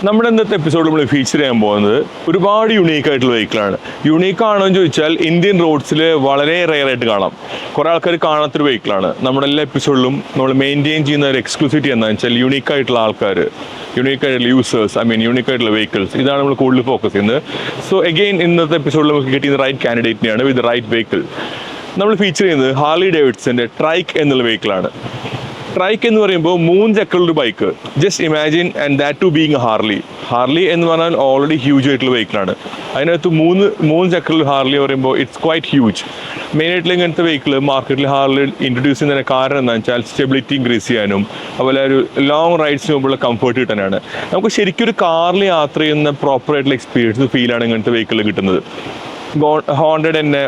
നമ്മുടെ ഇന്നത്തെ എപ്പിസോഡ് നമ്മൾ ഫീച്ചർ ചെയ്യാൻ പോകുന്നത് ഒരുപാട് യുണീക്ക് ആയിട്ടുള്ള വെഹിക്കിളാണ്. യുണീക്ക് ആണോ എന്ന് ചോദിച്ചാൽ ഇന്ത്യൻ റോഡ്സിൽ വളരെ റെയർ ആയിട്ട് കാണാം. കുറേ ആൾക്കാർ കാണാത്തൊരു വെഹിക്കിളാണ്. നമ്മുടെ എല്ലാ എപ്പിസോഡിലും നമ്മൾ മെയിൻറ്റെയിൻ ചെയ്യുന്ന ഒരു എക്സ്ക്ലൂസിവിറ്റി എന്താണെന്ന് വെച്ചാൽ യുണീക്ക് ആയിട്ടുള്ള ആൾക്കാർ, യുണീക്ക് ആയിട്ടുള്ള യൂസേഴ്സ്, യുണീക്ക് ആയിട്ടുള്ള വെഹിക്കിൾസ്, ഇതാണ് നമ്മൾ കൂടുതൽ ഫോക്കസ് ചെയ്യുന്നത്. സോ അഗെയിൻ ഇന്നത്തെ എപ്പിസോഡിൽ നമുക്ക് കിട്ടിയ റൈറ്റ് കാൻഡിഡേറ്റിനെയാണ് വിത്ത് റൈറ്റ് വെഹിക്കിൾ. നമ്മൾ ഫീച്ചർ ചെയ്യുന്നത് ഹാർലി ഡേവിഡ്സന്റെ ട്രൈക്ക് എന്നുള്ള വെഹിക്കിളാണ്. ട്രൈക്ക് എന്ന് പറയുമ്പോൾ 3 ചക്രമുള്ള bike. Just imagine and that to being Harley എന്ന് പറഞ്ഞാൽ ഓൾറെഡി ഹ്യൂജ് ആയിട്ടുള്ള വെഹിക്കിളാണ്. അതിനകത്ത് മൂന്ന് ചക്രമുള്ള ഹാർലി പറയുമ്പോൾ ഇറ്റ്സ് ക്വൈറ്റ് ഹ്യൂജ്. മെയിനായിട്ടുള്ള ഇങ്ങനത്തെ വെഹിക്കിൾ മാർക്കറ്റിൽ ഹാർലി ഇൻട്രൊഡ്യൂസ് ചെയ്യുന്നതിന് കാരണം എന്താണെന്ന് വെച്ചാൽ സ്റ്റെബിലിറ്റി ഇൻക്രീസ് ചെയ്യാനും അതുപോലെ ഒരു ലോങ് റൈഡ്സിന് മുമ്പുള്ള കംഫർട്ട് കിട്ടാനാണ്. നമുക്ക് ശരിക്കും ഒരു കാറിൽ യാത്ര ചെയ്യുന്ന പ്രോപ്പർ ആയിട്ടുള്ള എക്സ്പീരിയൻസ് ഫീലാണ് ഇങ്ങനത്തെ വെഹിക്കിൾ കിട്ടുന്നത്. ഹോണ്ടഡ് തന്നെ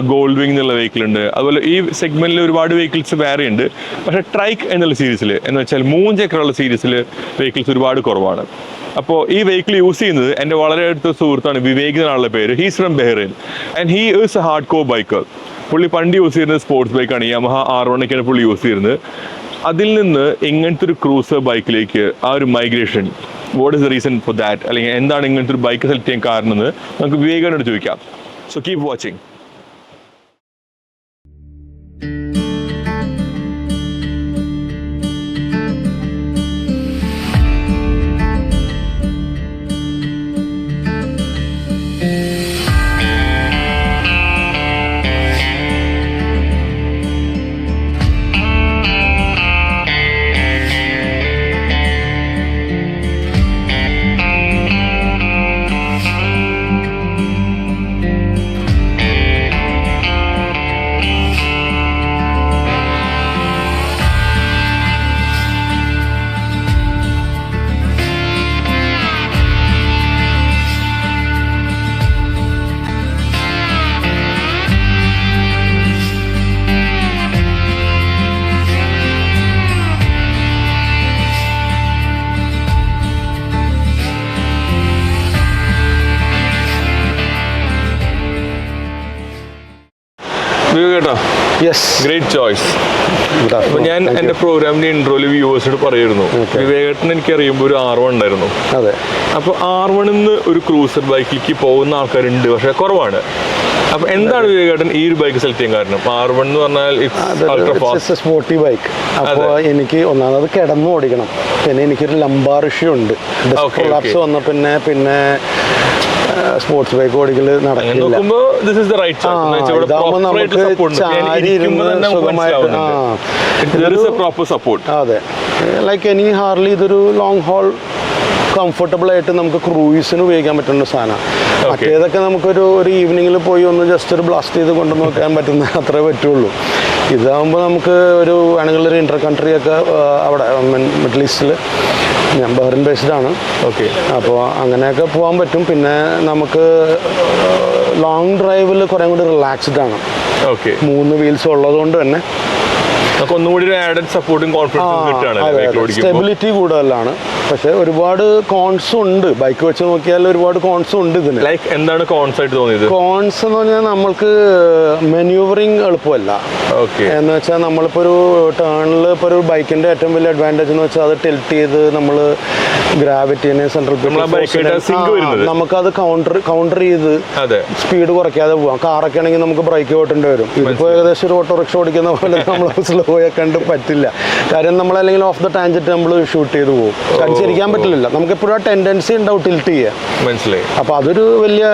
ഗോൾഡ് വിങ് എന്നുള്ള വെഹിക്കിൾ ഉണ്ട്. അതുപോലെ ഈ സെഗ്മെന്റിൽ ഒരുപാട് വെഹിക്കിൾസ് വേറെ ഉണ്ട്. പക്ഷേ ട്രൈക്ക് എന്നുള്ള സീരീസിൽ എന്ന് വെച്ചാൽ 3 ചക്രമുള്ള സീരീസിൽ വെഹിക്കിൾസ് ഒരുപാട് കുറവാണ്. അപ്പോൾ ഈ വെഹിക്കിൾ യൂസ് ചെയ്യുന്നത് എൻ്റെ വളരെ അടുത്ത സുഹൃത്താണ് വിവേക് എന്നാളുടെ പേര്. He's from Bahrain and he is A hard core biker. പുള്ളി പണ്ട് യൂസ് ചെയ്യുന്നത് സ്പോർട്സ് ബൈക്കാണ്, യമഹ R1 പുള്ളി യൂസ് ചെയ്യുന്നത്. അതിൽ നിന്ന് ഇങ്ങനത്തെ ഒരു ക്രൂസർ ബൈക്കിലേക്ക് ആ ഒരു migration, what is the reason for that, അല്ലെങ്കിൽ എന്താണ് ഇങ്ങനത്തെ ഒരു ബൈക്ക് സെലക്ട് ചെയ്യാൻ കാരണം എന്ന് നമുക്ക് വിവേകിനോട് ചോദിക്കാം. So keep watching. കേട്ടോ, ഗ്രേറ്റ് ചോയ്സ്. അപ്പൊ ഞാൻ എന്റെ പ്രോഗ്രാമിന്റെ ഇൻട്രോയില് വ്യൂവേഴ്സിനോട് പറയായിരുന്നു, വിവേകേട്ടൻ എനിക്ക് അറിയുമ്പോൾ ഒരു R1 ഉണ്ടായിരുന്നു. അതെ. അപ്പൊ R1 ഒരു ക്രൂസർ ബൈക്കിലേക്ക് പോകുന്ന ആൾക്കാരുണ്ട്, പക്ഷെ കുറവാണ്. അപ്പൊ എന്താണ് വിവേകേട്ടൻ ഈ ഒരു ബൈക്ക് സെലക്ട് ചെയ്യാൻ കാരണം? R1 എന്ന് പറഞ്ഞാൽ സ്പോർട്ടി ബൈക്ക്. അപ്പോൾ എനിക്ക് ഒന്നാമത് കിടന്നു ഓടിക്കണം, പിന്നെ എനിക്കൊരു ലംബാർ ഇഷ്യൂ ഉണ്ട്. കൊളാപ്സ് വന്ന പിന്നെ സ്പോർട്സ് ബൈക്ക് ഓടിക്കൽ നടക്കില്ല. അതെ, ലൈക്ക് എനി ഹാർലി ഇതൊരു ലോങ് ഹോൾ കംഫർട്ടബിൾ ആയിട്ട് നമുക്ക് ക്രൂയിസിന് ഉപയോഗിക്കാൻ പറ്റുന്ന സാധനം. മറ്റേതൊക്കെ നമുക്കൊരു ഈവനിങ്ങിൽ പോയി ഒന്ന് ജസ്റ്റ് ഒരു ബ്ലാസ്റ്റ് ചെയ്ത് കൊണ്ടു നോക്കാൻ പറ്റുന്ന അത്രേ പറ്റുള്ളൂ. ഇതാകുമ്പോൾ നമുക്ക് വേണമെങ്കിൽ ഒരു ഇന്റർ കൺട്രി ഒക്കെ അവിടെ മിഡിൽ ഈസ്റ്റിൽ, ഞാൻ ബഹ്റിൻ ബേസ്ഡ് ആണ്. ഓക്കെ. അപ്പോൾ അങ്ങനെയൊക്കെ പോകാൻ പറ്റും. പിന്നെ നമുക്ക് ലോങ് ഡ്രൈവിൽ കുറേ കൂടി റിലാക്സ്ഡ് ആണ്. ഓക്കെ. 3 വീൽസ് ഉള്ളത് കൊണ്ട് തന്നെ സ്റ്റെബിലിറ്റി കൂടുതലാണ്. പക്ഷെ ഒരുപാട് കോൺസും ഉണ്ട്, ബൈക്ക് വെച്ച് നോക്കിയാൽ ഒരുപാട് കോൺസും ഉണ്ട് ഇതിന്. ലൈക്ക് എന്താണ് കോൺസ് ആയിട്ട് തോന്നിയത്? കോൺസ് എന്ന് പറഞ്ഞാൽ നമ്മൾക്ക് മെന്യൂവറിങ് എളുപ്പമല്ല. എന്ന് വെച്ചാൽ നമ്മളിപ്പോൾ ഒരു ടേണിൽ ഇപ്പോൾ ഒരു ബൈക്കിന്റെ ഏറ്റവും വലിയ അഡ്വാൻറ്റേജ് എന്ന് വെച്ചാൽ അത് ടിൽറ്റ് ചെയ്ത് നമ്മൾ ഗ്രാവിറ്റിനെ സെൻട്രൽ നമുക്കത് കൗണ്ടർ ചെയ്ത് സ്പീഡ് കുറയ്ക്കാതെ പോവാം. കാറൊക്കെ ആണെങ്കിൽ നമുക്ക് ബ്രേക്ക് ഓട്ടേണ്ടി വരും. ഇതിപ്പോൾ ഏകദേശം ഒരു ഓട്ടോറിക്ഷ ഓടിക്കുന്ന പോലെ നമ്മൾ സ്ലോ കണ്ട് പറ്റില്ല. കാര്യം നമ്മളല്ലെങ്കിൽ ഓഫ് ദ ടാൻജന്റ് നമ്മൾ ഷൂട്ട് ചെയ്ത് പോകും. ശരിക്കാൻ പറ്റില്ല. നമുക്ക് എപ്പോഴും ആ ടെൻഡൻസി ഉണ്ടാവും ടിൽറ്റ് ചെയ്യാൻ. മനസ്സിലായി. അപ്പൊ അതൊരു വലിയ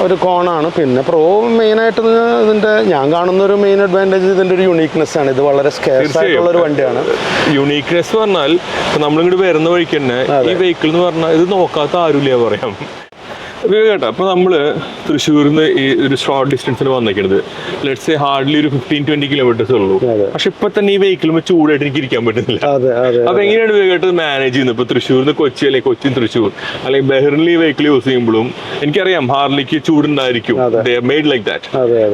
ഒരു കോണാണ്. പിന്നെ പ്രോ മെയിനായിട്ട് ഇതിന്റെ ഞാൻ കാണുന്ന ഒരു മെയിൻ അഡ്വാൻറ്റേജ് ഇതിന്റെ ഒരു യുണീക്നെസ് ആണ്. ഇത് വളരെ സ്കേഴ്സ് ആയിട്ടുള്ള ഒരു വണ്ടിയാണ്. യുണീക്നെസ് പറഞ്ഞാൽ നമ്മളിങ്ങോട്ട് വരുന്ന വഴിക്ക് തന്നെ ഈ വെഹിക്കിൾ എന്ന് പറഞ്ഞാൽ ഇത് നോക്കാത്ത ആരുമില്ല പറയാം. കേട്ടോ, അപ്പോൾ നമ്മൾ തൃശ്ശൂരിൽ നിന്ന് ഈ ഒരു ഷോർട്ട് ഡിസ്റ്റൻസിൽ വന്നിരിക്കുന്നത് ലെറ്റ്സ് സേ ഹാർഡ്ലി ഒരു 15-20 കിലോമീറ്റേഴ്സ് ഉള്ളൂ. പക്ഷെ ഇപ്പൊ തന്നെ ഈ വെഹിക്കിളുമ്പോൾ ചൂടായിട്ട് എനിക്ക് ഇരിക്കാൻ പറ്റുന്നില്ല. അപ്പൊ എങ്ങനെയാണ് വേഗമായിട്ട് മാനേജ് ചെയ്യുന്നത്? ഇപ്പൊ തൃശ്ശൂരിൽ കൊച്ചി അല്ലെങ്കിൽ കൊച്ചി തൃശ്ശൂർ അല്ലെങ്കിൽ ബഹ്റിനിൽ ഈ വെഹിക്കിൾ യൂസ് ചെയ്യുമ്പോഴും എനിക്കറിയാം ഹാർലിക്ക് ചൂടുണ്ടായിരിക്കും, മെയ്ഡ് ലൈക്ക് ദാറ്റ്.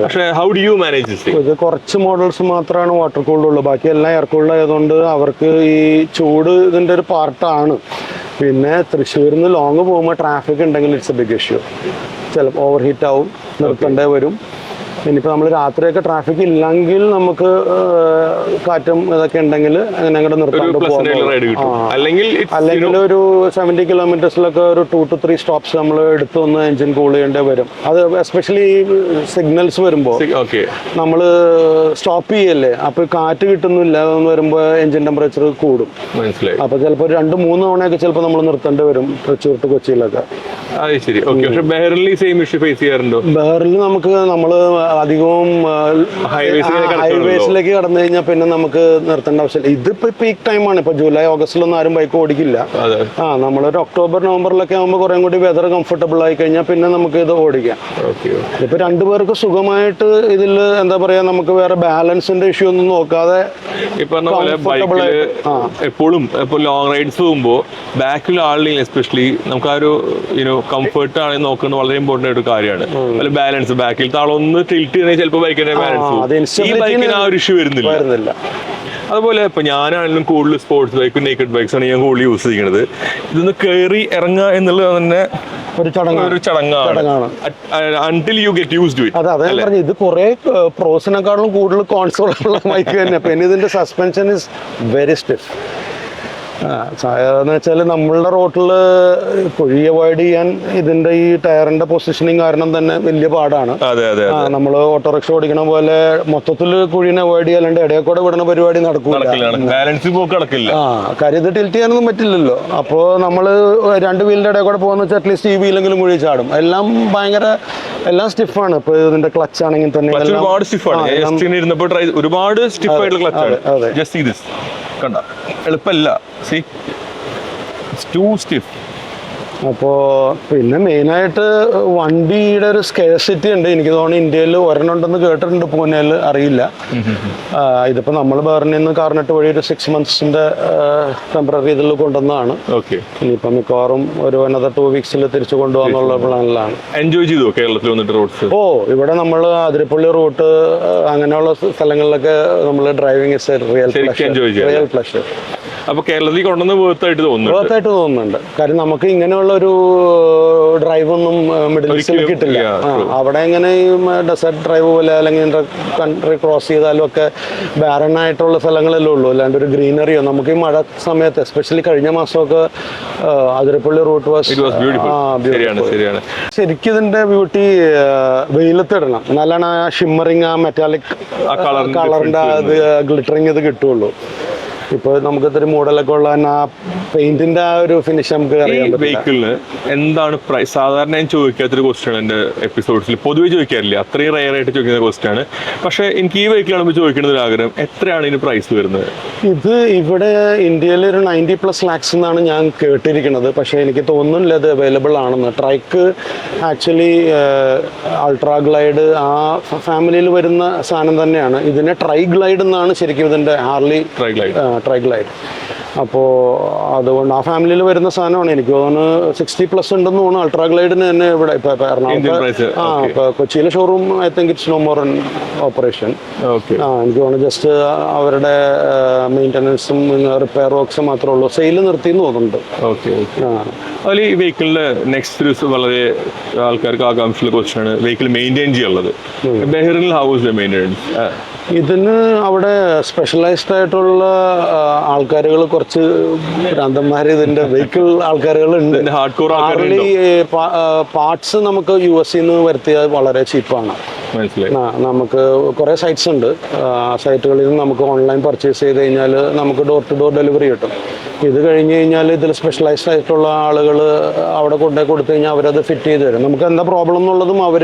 പക്ഷെ how do you manage this? ഇത് കുറച്ച് മോഡൽസ് മാത്രമാണ് വാട്ടർ കൂൾഡ് ഉള്ളൂ, ബാക്കി എല്ലാം എയർ കൂൾഡ് ആയതുകൊണ്ട് അവർക്ക് ഈ ചൂട് ഇതിന്റെ ഒരു പാർട്ടാണ്. പിന്നെ തൃശ്ശൂരിൽ നിന്ന് ലോങ് പോകുമ്പോൾ ട്രാഫിക് ഉണ്ടെങ്കിൽ ഇറ്റ്സ് എ ബിഗ് ഇഷ്യൂ. ചിലപ്പോൾ ഓവർ ഹീറ്റ് ആവും, നിർത്തേണ്ടേ വരും. ഇനിയിപ്പോൾ നമ്മൾ രാത്രിയൊക്കെ ട്രാഫിക് ഇല്ലെങ്കിൽ നമുക്ക് കാറ്റും ഇതൊക്കെ ഉണ്ടെങ്കിൽ അങ്ങനെ അങ്ങോട്ട് നിർത്താണ്ട് അല്ലെങ്കിൽ ഒരു 70 കിലോമീറ്റേഴ്സിലൊക്കെ ഒരു 2 to 3 സ്റ്റോപ്സ് നമ്മൾ എടുത്ത് ഒന്ന് എഞ്ചിൻ കൂൾ ചെയ്യേണ്ടി വരും. അത് എസ്പെഷ്യലി സിഗ്നൽസ് വരുമ്പോൾ നമ്മൾ സ്റ്റോപ്പ് ചെയ്യല്ലേ, അപ്പോൾ കാറ്റ് കിട്ടുന്നില്ല എന്ന് വരുമ്പോൾ എഞ്ചിൻ ടെമ്പറേച്ചർ കൂടും. അപ്പോൾ ചിലപ്പോൾ 2-3 തവണയൊക്കെ ചിലപ്പോൾ നമ്മൾ നിർത്തേണ്ടി വരും തൃശ്ശൂർ ടു കൊച്ചിയിലൊക്കെ. ബഹറിൽ നമുക്ക് നമ്മൾ അധികവും ഹൈവേസിലേക്ക് കടന്നു കഴിഞ്ഞാൽ പിന്നെ നമുക്ക് നിർത്തേണ്ട ആവശ്യമില്ല. ഇതിപ്പോ പീക്ക് ടൈമാണ്. ഇപ്പൊ ജൂലൈ ഓഗസ്റ്റിലൊന്നും ആരും ബൈക്ക് ഓടിക്കില്ല. നമ്മളൊരു ഒക്ടോബർ നവംബറിലൊക്കെ ആകുമ്പോൾ കുറെ കൂടി വെതർ കംഫർട്ടബിൾ ആയി കഴിഞ്ഞാൽ പിന്നെ നമുക്ക് ഇത് ഓടിക്കാം. ഇപ്പൊ രണ്ടുപേർക്ക് സുഖമായിട്ട് ഇതിൽ എന്താ പറയാ, നമുക്ക് വേറെ ബാലൻസിന്റെ ഇഷ്യൂ ഒന്നും നോക്കാതെ എപ്പോഴും ലോങ് റൈഡ്സ് പോകുമ്പോൾ ബാക്കിൽ ആളില്ലെങ്കിൽ എസ്പെഷ്യലി നമുക്ക് ആ ഒരു കംഫർട്ട് ആണെങ്കിൽ നോക്കുന്നത് വളരെ ഇമ്പോർട്ടന്റ് ആയിട്ട് കാര്യമാണ്. അല്ല ബാലൻസ്, ബാക്കിൽ താളൊന്ന് ടിൽറ്റ് ചെയ്യണമെങ്കിൽ ചിലപ്പോൾ ബൈക്കിന്റെ ബാലൻസ് ഈ ബൈക്കിന് ആ ഒരു ഇഷ്യൂ വരുന്നില്ല. അതുപോലെ ഇപ്പൊ ഞാനാണെങ്കിലും കൂടുതൽ സ്പോർട്സ് ബൈക്കും നേക്കഡ് ബൈക്സ് ആണ് ഞാൻ കൂടുതൽ യൂസ് ചെയ്യുന്നത്. ഇതൊന്ന് കയറി ഇറങ്ങുക എന്നുള്ളത് തന്നെ ഒരു ചടങ്ങാണ്. Until you get used to it. അതെ പറഞ്ഞു, ഇത് കുറെ പ്രോസിനെക്കാളും കൂടുതൽ കോൺസോൾ ഉള്ള ബൈക്ക് തന്നെ. പിന്നെ ഇതിന്റെ സസ്പെൻഷൻ ഇസ് വെരി സ്റ്റിഫ്. എന്ന് വെച്ചാൽ നമ്മളുടെ റോട്ടിൽ കുഴി അവോയ്ഡ് ചെയ്യാൻ ഇതിന്റെ ഈ ടയറിന്റെ പൊസിഷനിങ് കാരണം തന്നെ വലിയ പാടാണ്. നമ്മൾ ഓട്ടോറിക്ഷ ഓടിക്കണ പോലെ മൊത്തത്തിൽ കുഴീനെ അവോയ്ഡ് ചെയ്യാണ്ട് ഇടയിൽ കൂടെ വിടുന്ന പരിപാടി നടക്കില്ല. കാര്യം ഇത് ടിൽറ്റ് ചെയ്യാനൊന്നും പറ്റില്ലല്ലോ. അപ്പോൾ നമ്മൾ 2 വീലിന്റെ ഇടയിൽ കൂടെ പോകുന്ന വെച്ചാൽ അറ്റ്ലീസ്റ്റ് ഈ വീലെങ്കിലും കുഴി ചാടും. എല്ലാം സ്റ്റിഫാണ്. ഇപ്പൊ ഇതിന്റെ ക്ലച്ച് ആണെങ്കിൽ തന്നെ ഒരുപാട് സ്റ്റിഫ് ആയിട്ടുള്ള ക്ലച്ചാണ്. ജസ്റ്റ് ഇത് കണ്ട എളുപ്പമല്ല. See, it's too stiff. അപ്പോൾ പിന്നെ മെയിനായിട്ട് വണ്ടിയുടെ ഒരു സ്കേഴ്സിറ്റി ഉണ്ട്. എനിക്ക് തോന്നുന്നു ഇന്ത്യയിൽ ഒരെണ്ണം ഉണ്ടെന്ന് കേട്ടിട്ടുണ്ട്, പൂനെയിൽ അറിയില്ല. ഇതിപ്പോൾ നമ്മൾ ബഹറിനിൽ നിന്ന് കാർനെറ്റ് വഴി ഒരു 6 months ടെമ്പററി ഇതിൽ കൊണ്ടുവന്നതാണ്. ഇനിയിപ്പം മിക്കവാറും ഒരു another 2 weeks തിരിച്ചു കൊണ്ടുപോകാന്നുള്ള പ്ലാനിലാണ്. എൻജോയ് ചെയ്തു കേരളത്തിൽ വന്നിട്ട് റോഡ്സ്? ഇവിടെ നമ്മൾ അതിരപ്പള്ളി റൂട്ട് അങ്ങനെയുള്ള സ്ഥലങ്ങളിലൊക്കെ നമ്മൾ ഡ്രൈവിംഗ് ഇസ് റിയൽ പ്ലഷർ. അപ്പൊ കേരളത്തിൽ കൊണ്ടുവന്ന് വേർത്തായിട്ട് തോന്നുന്നുണ്ട്. കാര്യം നമുക്ക് ഇങ്ങനെയുള്ള ഒരു ഡ്രൈവ് ഒന്നും മിഡിൽ ഈസ്റ്റിൽ കിട്ടില്ല. അവിടെ ഇങ്ങനെ ഈ ഡെസേർട്ട് ഡ്രൈവ് പോലെ അല്ലെങ്കിൽ കൺട്രി ക്രോസ് ചെയ്താലും ഒക്കെ ബാരൻ ആയിട്ടുള്ള സ്ഥലങ്ങളല്ലേ ഉള്ളൂ. അല്ലാണ്ട് ഒരു ഗ്രീനറിയോ നമുക്ക് ഈ മഴ സമയത്ത് എസ്പെഷ്യലി കഴിഞ്ഞ മാസമൊക്കെ അതിരപ്പള്ളി റൂട്ട് ശരിക്കും ഇതിന്റെ ബ്യൂട്ടി വെയിലത്തിടണം, എന്നാലാണ് ആ ഷിമ്മറിങ്, ആ മെറ്റാലിക് കളറിന്റെ അത് ഗ്ലിറ്ററിങ് ഇത് കിട്ടുള്ളൂ. ഇപ്പൊ നമുക്ക് ഇത്തിരി മോഡലൊക്കെ ഉള്ള ആ പെയിന്റിന്റെ ആ ഒരു ഫിനിഷ് നമുക്ക് അറിയാൻ പറ്റും. വെഹിക്കിളിന് എന്താണ് പ്രൈസ്? സാധാരണ ഞാൻ ചോദിക്കാത്തൊരു ക്വസ്റ്റ്യൻ ആണ് എന്റെ എപ്പിസോഡ്സിൽ, പൊതുവെ ചോദിക്കാറില്ല, അത്രയും റയർ ആയിട്ട് ചോദിക്കുന്ന ക്വസ്റ്റ്യൻ ആണ്. പക്ഷെ എനിക്ക് ഈ വെഹിക്കിളാണ് ചോദിക്കുന്നത് ഒരു ആഗ്രഹം, എത്രയാണ് ഇതിന് പ്രൈസ് വരുന്നത്? ഇത് ഇവിടെ ഇന്ത്യയിൽ ഒരു 90+ lakhs എന്നാണ് ഞാൻ കേട്ടിരിക്കുന്നത്. പക്ഷെ എനിക്ക് തോന്നുന്നില്ല ഇത് അവൈലബിൾ ആണെന്ന്. ട്രൈക്ക് ആക്ച്വലി അൾട്രാ ഗ്ലൈഡ് ആ ഫാമിലിയിൽ വരുന്ന സാധനം തന്നെയാണ്. ഇതിനെ ട്രൈ ഗ്ലൈഡ് എന്നാണ് ശരിക്കും ഇതിന്റെ ഹാർലി ട്രൈ ഗ്ലൈഡ്. അപ്പോൾ അതുകൊണ്ട് ആ ഫാമിലിയിൽ വരുന്ന സാധനമാണ്. എനിക്ക് തോന്നുന്നു 60+ ഉണ്ടെന്ന് തോന്നുന്നു അൾട്രാ ഗ്ലൈഡിന് തന്നെ ഇവിടെ. ഇപ്പൊ എറണാകുളത്ത് ഇപ്പൊ കൊച്ചിയിലെ showroom I think it's no more in operation. എനിക്ക് തോന്നുന്നു ജസ്റ്റ് അവരുടെ മെയിൻ്റനൻസും റിപ്പയർ വർക്ക്സും മാത്രമേ ഉള്ളൂ. സെയിൽ നിർത്തിയെന്ന് തോന്നുന്നുണ്ട്. അതുപോലെ ഈ വെഹിക്കിളിന്റെ നെക്സ്റ്റ് വളരെ ആൾക്കാർക്ക് ആകാംക്ഷയുള്ള ക്വസ്റ്റ്യൻ ആണ് വെഹിക്കിൾ മെയിൻറ്റെയിൻ ചെയ്യാനുള്ളത്. ബഹ്റിനിൽ ഹൗ ഇസ് ദ മെയിൻ്റെനൻസ്? ഇതിന് അവിടെ സ്പെഷ്യലൈസ്ഡ് ആയിട്ടുള്ള ആൾക്കാരുകൾ, കുറച്ച് ഭ്രാന്തന്മാർ ഇതിന്റെ വെഹിക്കിൾ ആൾക്കാരുകളുണ്ട്. ഹാർലി പാർട്സ് നമുക്ക് US നിന്ന് വരുത്തിയാൽ വളരെ ചീപ്പാണ്. നമുക്ക് കുറെ സൈറ്റ്സ് ഉണ്ട്. സൈറ്റുകളിൽ നിന്ന് നമുക്ക് ഓൺലൈൻ പർച്ചേസ് ചെയ്ത് കഴിഞ്ഞാൽ നമുക്ക് ഡോർ ടു ഡോർ ഡെലിവറി കിട്ടും. ഇത് കഴിഞ്ഞ് കഴിഞ്ഞാൽ ഇതിൽ സ്പെഷ്യലൈസ്ഡ് ആയിട്ടുള്ള ആളുകൾ അവിടെ കൊണ്ടുപോയി കൊടുത്തു കഴിഞ്ഞാൽ അവരത് ഫിറ്റ് ചെയ്ത് തരും. നമുക്ക് എന്താ പ്രോബ്ലം എന്നുള്ളതും അവർ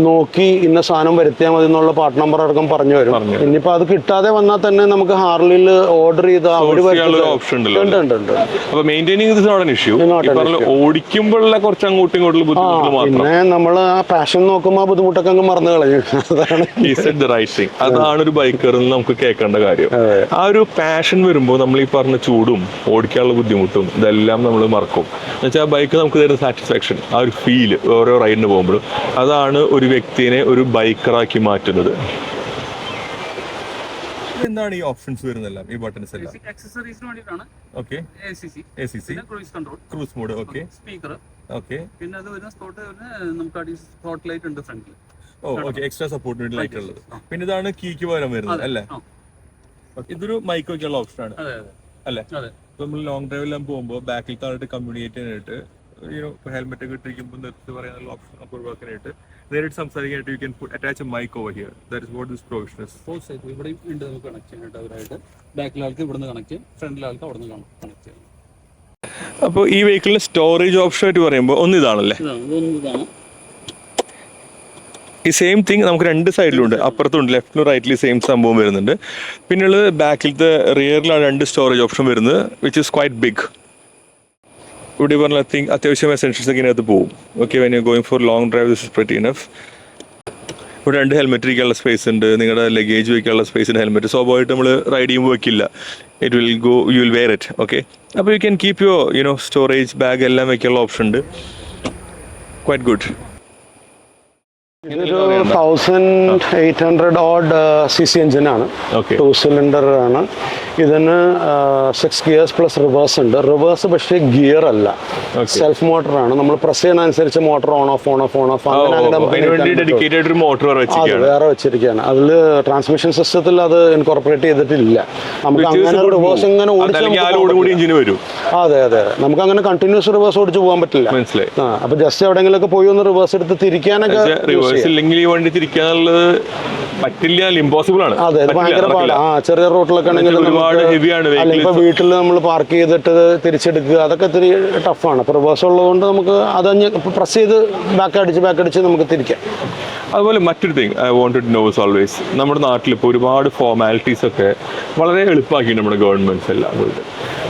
നോക്കി ഇന്ന സാധനം വരുത്തിയാൽ മതി എന്നുള്ള പാർട്ട് നമ്പർ അടക്കം പറഞ്ഞു തരും. ഇനിയിപ്പോൾ അത് കിട്ടാതെ വന്നാൽ തന്നെ നമുക്ക് ഹാർലിയിൽ ഓർഡർ ചെയ്ത് അവർ പിന്നെ നമ്മൾ ആ പാഷൻ നോക്കുമ്പോൾ ആ ബുദ്ധിമുട്ടൊക്കെ അങ്ങ് മറന്നു കളയും. അതാണ് ഒരു ബൈക്കറിൽ നമുക്ക് കേൾക്കേണ്ട കാര്യം. ആ ഒരു പാഷൻ വരുമ്പോൾ നമ്മൾ ഈ പറഞ്ഞ ചൂടും ഓടിക്കാനുള്ള ബുദ്ധിമുട്ടും ഇതെല്ലാം നമ്മൾ മറക്കും. എന്നുവെച്ചാൽ ബൈക്ക് നമുക്ക് തരുന്ന സാറ്റിസ്ഫാക്ഷൻ, ആ ഒരു ഫീൽ ഓരോ റൈഡിന് പോകുമ്പോഴും, അതാണ് ഒരു വ്യക്തിനെ ഒരു ബൈക്കറാക്കി മാറ്റുന്നത്. എന്താണ് ഈ ഓപ്ഷൻസ് വരുന്നതെല്ലാം, ഈ ബട്ടൺസ് എല്ലാം? ആക്സസറീസിന് വേണ്ടിയിട്ടാണ്. Okay, ACC, cruise control, cruise mode, okay, speaker, okay. പിന്നെ അത് വരുന്ന സ്പോട്ട് നമുക്ക് സ്പോട്ട് ലൈറ്റ് ഉണ്ട് ഫ്രണ്ടിൽ. ഓ ഓക്കെ, എക്സ്ട്രാ സപ്പോർട്ടിന് ലൈറ്റ് ഉള്ളത്. പിന്നെ ഇതാണ് കീക്ക് പകരം വരുന്നത് അല്ലേ? ഇതൊരു മൈക്ക് വെക്കാനുള്ള ഓപ്ഷൻ ആണ് അല്ലേ? നമ്മൾ ലോങ് ഡ്രൈവെല്ലാം പോകുമ്പോൾ ബാക്കിൽ താഴോട്ട് കമ്മ്യൂണിക്കേറ്റ് ചെയ്യാനായിട്ട് ഹെൽമെറ്റ് ഒക്കെ ഇട്ടിരിക്കുമ്പോൾ നിർത്തി പറയാനുള്ള ഓപ്ഷൻ ഒക്കെ ഒഴിവാക്കാനായിട്ട് നേരിട്ട് സംസാരിക്കാനായിട്ട് you can attach a mic over here. That is what this provision is. ഇവിടെ ഉണ്ട് നമുക്ക് കണക്ട് ചെയ്യാനായിട്ട് അവരായിട്ട്. ബാക്കിലെ ആൾക്ക് ഇവിടുന്ന് കണക്ട് ചെയ്യും, ഫ്രണ്ടിലെ ആൾക്ക് അവിടെ നിന്ന് കണക്ട് ചെയ്യും. അപ്പോൾ ഈ വെഹിക്കിളിന്റെ സ്റ്റോറേജ് ഓപ്ഷൻ ആയിട്ട് പറയുമ്പോൾ ഒന്ന് ഇതാണല്ലേ? ഇതാണ് ഈ സെയിം തിങ് നമുക്ക് രണ്ട് സൈഡിലുണ്ട്, അപ്പുറത്തുണ്ട്, ലെഫ്റ്റിലും റൈറ്റിലും സെയിം സംഭവം വരുന്നുണ്ട്. പിന്നെയുള്ളത് ബാക്കിലത്തെ റിയറിലാണ് രണ്ട് സ്റ്റോറേജ് ഓപ്ഷൻ വരുന്നത്, വിച്ച് ഇസ് ക്വൈറ്റ് ബിഗ്. ഇവിടെ പറഞ്ഞ തിങ് അത്യാവശ്യം എസെൻഷ്യൽസ് ഒക്കെ ഇതിനകത്ത് പോകും. Okay, when you going for long drive this is pretty enough. ഇവിടെ രണ്ട് ഹെൽമെറ്റ് ഇരിക്കാനുള്ള സ്പേസ് ഉണ്ട്, നിങ്ങളുടെ ലഗേജ് വയ്ക്കാനുള്ള സ്പേസ് ഉണ്ട്. ഹെൽമെറ്റ് സ്വാഭാവികമായിട്ട് നമ്മൾ റൈഡ് ചെയ്യുമ്പോൾ വെക്കില്ല, it will go, you will wear it. Okay, അപ്പോൾ you can keep your storage bag എല്ലാം വെക്കാനുള്ള ഓപ്ഷൻ ഉണ്ട്. Quite good. ഇതൊരു 1800 ഓഡ് CC എഞ്ചിനാണ്, 2 സിലിണ്ടർ ആണ്. ഇതിന് 6 ഗിയേഴ്സ് പ്ലസ് റിവേഴ്സ് ഉണ്ട്. റിവേഴ്സ് പക്ഷേ ഗിയർ അല്ല, സെൽഫ് മോട്ടറാണ്. നമ്മൾ പ്രസ് ചെയ്യുന്നതനുസരിച്ച് മോട്ടർ ഓൺ ഓഫ് അത് വേറെ വെച്ചിരിക്കുകയാണ്. അതിൽ ട്രാൻസ്മിഷൻ സിസ്റ്റത്തിൽ അത് ഇൻകോർപ്പറേറ്റ് ചെയ്തിട്ടില്ല. നമുക്ക് അങ്ങനെ റിവേഴ്സ് ഇങ്ങനെ ഓടിച്ചു, അതെ അതെ, നമുക്ക് അങ്ങനെ കണ്ടിന്യൂസ് റിവേഴ്സ് ഓടിച്ചു പോകാൻ പറ്റില്ല. അപ്പൊ ജസ്റ്റ് എവിടെയെങ്കിലൊക്കെ പോയി ഒന്ന് റിവേഴ്സ് എടുത്ത് തിരിക്കാനൊക്കെ പറ്റില്ല, ഇമ്പോസിബിൾ ആണ്. അതെ, ഭയങ്കര പാടാണ്. ചെറിയ റോട്ടിലൊക്കെ ആണെങ്കിൽ അല്ലെങ്കിൽ വീട്ടിൽ നമ്മൾ പാർക്ക് ചെയ്തിട്ട് തിരിച്ചെടുക്കുക, അതൊക്കെ ഇത്തിരി ടഫാണ്. അപ്പോൾ റിവേഴ്സ് ഉള്ളതുകൊണ്ട് നമുക്ക് അത് പ്രസ് ചെയ്ത് ബാക്ക് അടിച്ച് നമുക്ക് തിരിക്കാം. അതുപോലെ മറ്റൊരു thing I wanted to know is always, നമ്മുടെ നാട്ടിൽ ഇപ്പോൾ ഒരുപാട് ഫോർമാലിറ്റീസ് ഒക്കെ വളരെ എളുപ്പമാക്കിയിട്ടുണ്ട് നമ്മുടെ ഗവൺമെന്റ്സ് എല്ലാം കൂടി.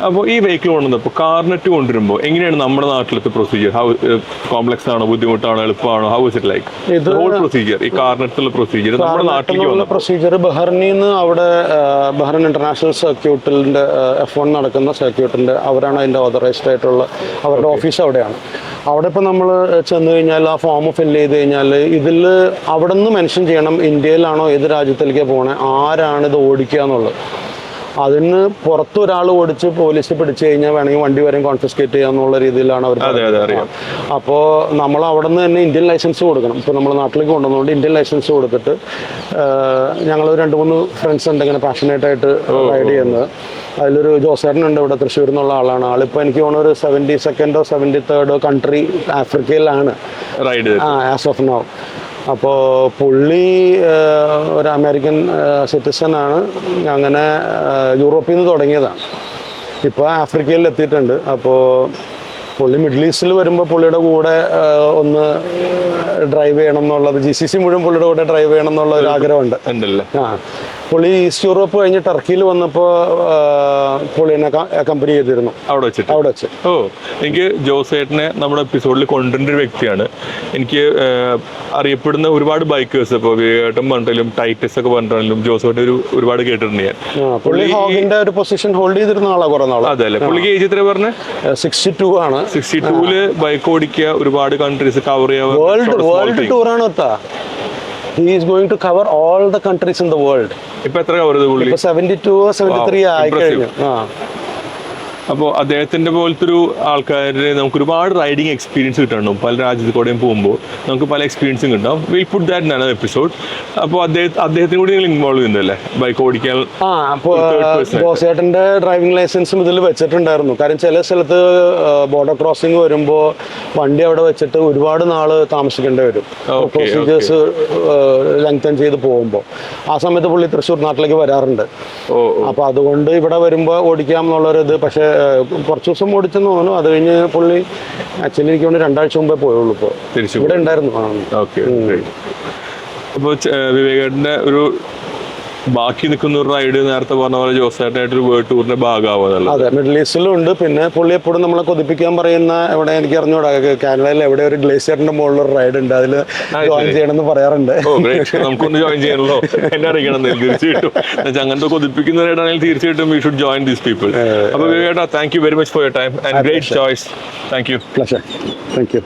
അപ്പോൾ ഈ വെഹിക്കിൾ കൊണ്ടുവന്നപ്പോൾ കാർനെറ്റ് കൊണ്ടുവരുമ്പോൾ എങ്ങനെയാണ് നമ്മുടെ നാട്ടിലത്തെ പ്രൊസീജിയർ? ഹൗ കോംപ്ലക്സ് ആണോ, ബുദ്ധിമുട്ടാണോ, എളുപ്പമാണോ? How is it like whole procedure? ഈ കാർനെറ്റുള്ള പ്രൊസീജിയർ നമ്മുടെ നാട്ടിലേക്ക് വന്ന പ്രൊസീജിയർ ബഹ്റിനിൽ നിന്ന്, അവിടെ ബഹ്റിൻ ഇന്റർനാഷണൽ സർക്യൂട്ടിന്റെ F1 നടക്കുന്ന സർക്യൂട്ടിന്റെ അവരാണ് അതിന്റെ ഓതറൈസ്ഡ് ആയിട്ടുള്ള, അവരുടെ ഓഫീസ് അവിടെയാണ്. അവിടെ ഇപ്പം നമ്മൾ ചെന്ന് കഴിഞ്ഞാൽ ആ ഫോം ഫില്ല് ചെയ്ത് കഴിഞ്ഞാൽ ഇതിൽ അവിടെ നിന്ന് മെൻഷൻ ചെയ്യണം ഇന്ത്യയിലാണോ ഏത് രാജ്യത്തിലേക്ക് പോകണേ, ആരാണ് ഇത് ഓടിക്കുക എന്നുള്ളത്. അതിന് പുറത്തൊരാൾ ഓടിച്ച് പോലീസ് പിടിച്ചു കഴിഞ്ഞാൽ വേണമെങ്കിൽ വണ്ടി വരെയും കോൺഫിസ്കേറ്റ് ചെയ്യാന്നുള്ള രീതിയിലാണ് അവർ. അപ്പോൾ നമ്മൾ അവിടെ നിന്ന് തന്നെ ഇന്ത്യൻ ലൈസൻസ് കൊടുക്കണം. ഇപ്പോൾ നമ്മൾ നാട്ടിലേക്ക് കൊണ്ടുവന്നുകൊണ്ട് ഇന്ത്യൻ ലൈസൻസ് കൊടുത്തിട്ട്, ഞങ്ങൾ 2-3 ഫ്രണ്ട്സ് ഉണ്ട് ഇങ്ങനെ പാഷനേറ്റായിട്ട് റൈഡ് ചെയ്യുന്നത്. അതിലൊരു ജോസേട്ടനുണ്ട് ഇവിടെ, തൃശ്ശൂരിൽ നിന്നുള്ള ആളാണ്. ആളിപ്പോൾ എനിക്ക് തോന്നുന്നു ഒരു 72nd 73rd കൺട്രി ആഫ്രിക്കയിലാണ് ആസ് ഓഫ് നൗ. അപ്പോൾ പുള്ളി ഒരു അമേരിക്കൻ സിറ്റിസൺ ആണ്. അങ്ങനെ യൂറോപ്പിൽ നിന്ന് തുടങ്ങിയതാണ്, ഇപ്പോൾ ആഫ്രിക്കയിൽ എത്തിയിട്ടുണ്ട്. അപ്പോൾ പുള്ളി മിഡിൽ ഈസ്റ്റിൽ വരുമ്പോൾ പുള്ളിയുടെ കൂടെ ഒന്ന് ഡ്രൈവ് ചെയ്യണം എന്നുള്ളത്, GCC മുഴുവൻ പുള്ളിയുടെ കൂടെ ഡ്രൈവ് ചെയ്യണം എന്നുള്ള ഒരു ആഗ്രഹമുണ്ട്. പുള്ളി ഈസ്റ്റ് യൂറോപ്പ് കഴിഞ്ഞ് ടർക്കിയിൽ വന്നപ്പോൾ പുള്ളിനെ അക്കമ്പനി ചെയ്തിരുന്നു അവിടെ വെച്ച്. ഓ, എനിക്ക് ജോസേട്ടനെ നമ്മുടെ എപ്പിസോഡിൽ കൊണ്ടുവരേണ്ട ഒരു വ്യക്തിയാണ്. എനിക്ക് അറിയപ്പെടുന്ന ഒരുപാട് ബൈക്കേഴ്സ്, ഇപ്പോൾ വിവേകേട്ടൻ പറഞ്ഞിട്ടും ടൈറ്റസ് ഒക്കെ പറഞ്ഞിട്ടും ജോസേട്ടൻ ഒരുപാട് കേട്ടിട്ടുണ്ട് ഞാൻ. പുള്ളി ഹോഗിന്റെ ഒരു പൊസിഷൻ ഹോൾഡ് ചെയ്തിരുന്ന ആളാ കുറെ നാളെ. അതെ അല്ലേ? പുള്ളിക്ക് ഏജ് എത്ര പറഞ്ഞത്? 62 ആണ്. 62-ല് ബൈക്ക് ഓടിക്കുക, ഒരുപാട് കൺട്രീസ് കവർ ചെയ്യാൻ, world ടൂറാണ്. He is going to cover all the countries in the world. ഇപ്പൊ എത്ര കവർ ചെയ്തു പുള്ളി? 72 73 ആയി കഴിഞ്ഞു. അപ്പോൾ അദ്ദേഹത്തിന്റെ പോലത്തെ ഒരു ആൾക്കാരെ നമുക്ക് ഒരുപാട് റൈഡിങ് എക്സ്പീരിയൻസ് കിട്ടണം. പല രാജ്യത്തിൽ കൂടെയും പോകുമ്പോൾ നമുക്ക് പല എക്സ്പീരിയൻസും കിട്ടാം. Will put that in another episode. അപ്പോൾ അദ്ദേഹത്തിന് കൂടി നിങ്ങൾ ഇൻവോൾവ് ചെയ്യുന്നല്ലേ ബൈക്ക് ഓടിക്കാൻ? അപ്പോൾ ജോസേട്ടന്റെ ഡ്രൈവിംഗ് ലൈസൻസും ഇതിൽ വെച്ചിട്ടുണ്ടായിരുന്നു. കാരണം ചില സ്ഥലത്ത് ബോർഡർ ക്രോസിംഗ് വരുമ്പോൾ വണ്ടി അവിടെ വെച്ചിട്ട് ഒരുപാട് നാള് താമസിക്കേണ്ടി വരും, പ്രൊസീജിയേഴ്സ് ലെങ്തൻ ചെയ്ത് പോകുമ്പോൾ. ആ സമയത്ത് പുള്ളി തൃശ്ശൂർ നാട്ടിലേക്ക് വരാറുണ്ട്. അപ്പോൾ അതുകൊണ്ട് ഇവിടെ വരുമ്പോൾ ഓടിക്കാം എന്നുള്ളൊരിത്. പക്ഷേ കുറച്ച് ദിവസം ഓടിച്ചെന്ന് തോന്നുന്നു. അത് കഴിഞ്ഞ് പുള്ളി ആക്ച്വലി എനിക്ക് കൊണ്ട് 2 ആഴ്ച മുമ്പേ പോയുള്ളൂ. ഇപ്പോൾ ഇവിടെ ഉണ്ടായിരുന്നു. അപ്പോൾ വിവേകേട്ടൻ്റെ ഒരു ബാക്കി നിൽക്കുന്ന ഒരു റൈഡ് നേരത്തെ പറഞ്ഞ പോലെ ജോസേട്ടായിട്ടൊരു വേൾഡ് ടൂറിന്റെ ഭാഗമാവുന്നല്ലോ. അതെ, മിഡിൽ ഈസ്റ്റിലും ഉണ്ട്. പിന്നെ പുള്ളി എപ്പോഴും നമ്മളെ കൊതിപ്പിക്കാൻ പറയുന്ന, ഇവിടെ എനിക്ക് അറിഞ്ഞൂടാ, കാനഡയിൽ എവിടെ ഒരു ഗ്ലേസിയറിന്റെ മുകളിലൊരു റൈഡ് ഉണ്ട്, അതിൽ ജോയിൻ ചെയ്യണമെന്ന് പറയാറുണ്ട്. നമുക്കൊന്ന് ജോയിൻ ചെയ്യണല്ലോ, എന്നെ അറിയിക്കണം തീർച്ചയായിട്ടും. അങ്ങനത്തെ കൊതിപ്പിക്കുന്ന റൈഡാണെങ്കിൽ തീർച്ചയായിട്ടും we should join these people. അപ്പോൾ വിവേകേട്ടാ, thank you very much for your time and great choice. Thank you. Thank U.